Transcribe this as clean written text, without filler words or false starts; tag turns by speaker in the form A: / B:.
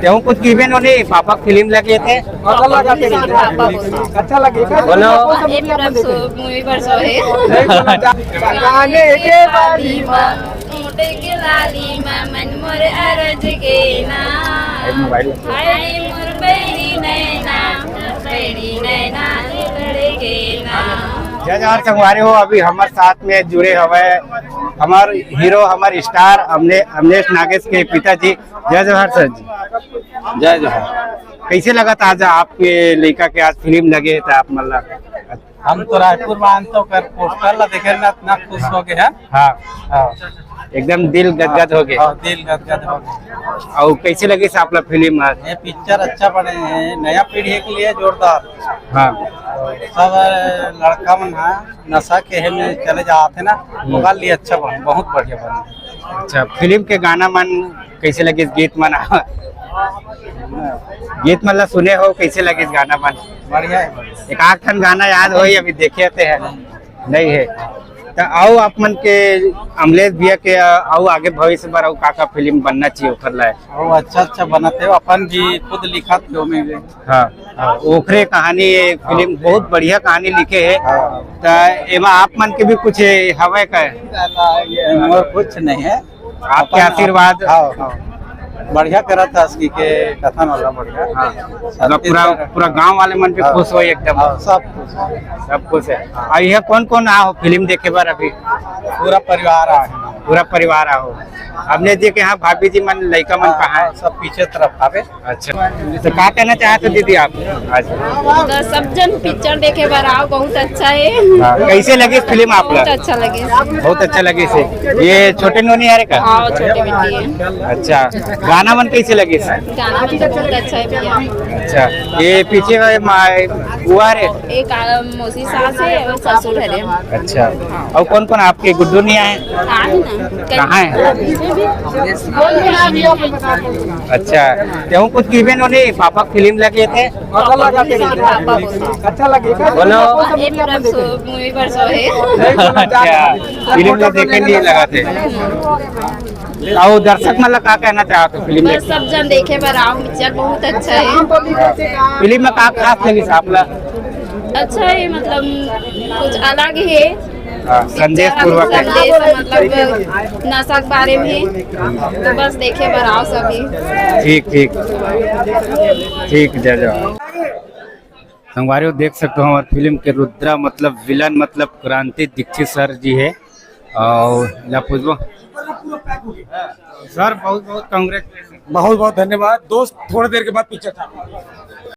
A: तेहू कुछ गिवन होने पापा फिल्म लगे थे अच्छा लगे बोलो
B: मूवी पर सो है
A: गाने के वाली
B: मोटे के लाली मन मोर अरज के ना हाय मोर बेड़ी नैना लड़े के ना।
A: जय जवाहर संगवारी हो। अभी हमारे साथ में जुड़े हुए हमारे हीरो हमारे स्टार अमलेश नागेश के पिताजी। जय जवाहर सर जी।
C: जय जवाहर।
A: कैसे लगा था आज आपके लड़का के आज फिल्म लगे थे आप मतलब?
C: हम तो रायपुर में तो कर पोस्टर ला देखे ना इतना खुश हो गए हैं।
A: हाँ
C: हाँ,
A: एकदम दिल गदगद हो गए।
C: हाँ, दिल गदगद हो गए।
A: और कैसे लगी आप लोग फिल्म आज?
C: ये पिक्चर अच्छा बने हैं, नया पीढ़ी के लिए जोरदार।
A: हाँ
C: सब लड़का मन है नशा के है में चले जाते ना, ओकर लिए अच्छा बने, बहुत बढ़िया बने।
A: अच्छा, फिल्म के गाना मन कैसे लगे? गीत मन गीत मतलब सुने हो, कैसे लगे गाना मन?
C: बढ़िया है, बढ़िया।
A: एक आठ ठन गाना याद हो अभी देखे थे है नहीं है तो आओ आप मन के अमलेश भैया के आओ आगे भविष्य में का फिल्म बनना चाहिए ओखर लाए।
C: वो अच्छा बनाते हो, अपन भी खुद लिखा थे में।
A: हाँ ओखरे कहानी फिल्म बहुत बढ़िया कहानी लिखे है। तो एमा आप मन के भी कुछ हवा का
C: और कुछ नहीं है,
A: आपके आशीर्वाद।
C: बढ़िया करा था असली के कथन वाला बढ़िया।
A: मतलब पूरा गांव वाले मन पे खुश हो एकदम। सब खुश है। और यह कौन कौन आओ फिल्म देखे बार? अभी
C: पूरा परिवार आ है।
A: पूरा परिवार आओ। हमने देखे यहाँ भाभी जी मन लड़का मन कहाँ है?
C: सब पीछे तरफ आवे।
A: अच्छा, तो क्या कहना चाहते दीदी आप आज?
B: तो सब जन पिक्चर देखे बार आओ, बहुत अच्छा है।
A: कैसे लगे फिल्म आप
B: बहुत
A: लोग?
B: अच्छा लगे।
A: बहुत अच्छा लगे से। ये छोटे नोनी यार का?
B: हाँ, छोटे बेटी है।
A: अच्छा, गाना मन कैसे लगे?
B: गाना भी तो बहुत अच्छा है भैया।
A: अच्छा, ये पीछे हुआ रे?
B: एक मौसी सास है और ससुर है।
A: अच्छा, और कौन कौन आपके गुड्डू नहीं आए? कहाँ है? अच्छा, तेहू कुछ गिवन होने पापा फिल्म लगे थे अच्छा लगे बोलो
B: मूवी पर सो है।
A: अच्छा, फिल्म में देखे नहीं लगा थे। और दर्शक मतलब क्या कहना चाहते फिल्म?
B: बस सब जन देखे पर आओ, पिक्चर बहुत अच्छा है।
A: फिल्म में क्या खास लगी आप लोग?
B: अच्छा है, मतलब कुछ अलग है।
A: संदेश पूर्वक है।
B: संदेश मतलब नशा के बारे में, तो बस देखे पर आओ सभी।
A: ठीक ठीक ठीक। जय जवाहर। संगवारियों देख सकते हो हमारे फिल्म के रुद्रा मतलब विलन मतलब क्रांति दीक्षित सर जी है। और सर बहुत बहुत कांग्रेस।
D: बहुत बहुत धन्यवाद दोस्त। थोड़ी देर के बाद पिक्चर था।